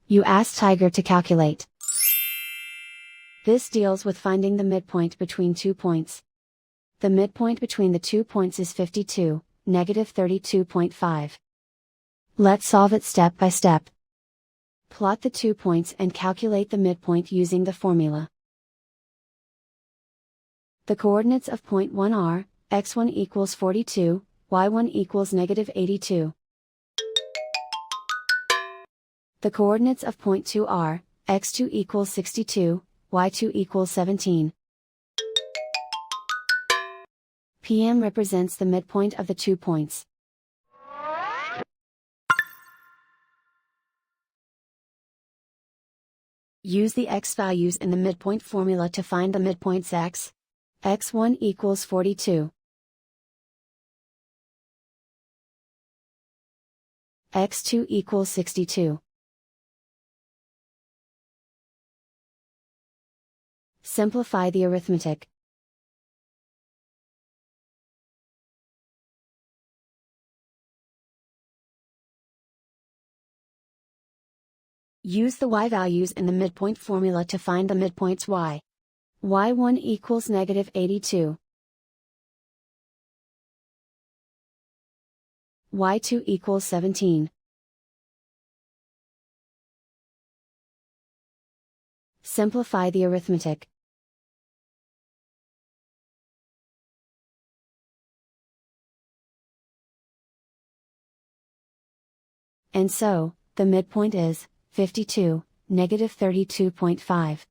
You ask Tiger to calculate. This deals with finding the midpoint between 2 points. The midpoint between the 2 points is 52, negative 32.5. Let's solve it step by step. Plot the 2 points and calculate the midpoint using the formula. The coordinates of point 1 are, x1 equals 42, y1 equals negative 82. The coordinates of point 2 are, x2 equals 62, y2 equals 17. PM represents the midpoint of the 2 points. Use the x values in the midpoint formula to find the midpoints x. x1 equals 42. x2 equals 62. Simplify the arithmetic. Use the y values in the midpoint formula to find the midpoints y. y1 equals negative 82. y2 equals 17. Simplify the arithmetic. And so, the midpoint is 52, negative 32.5.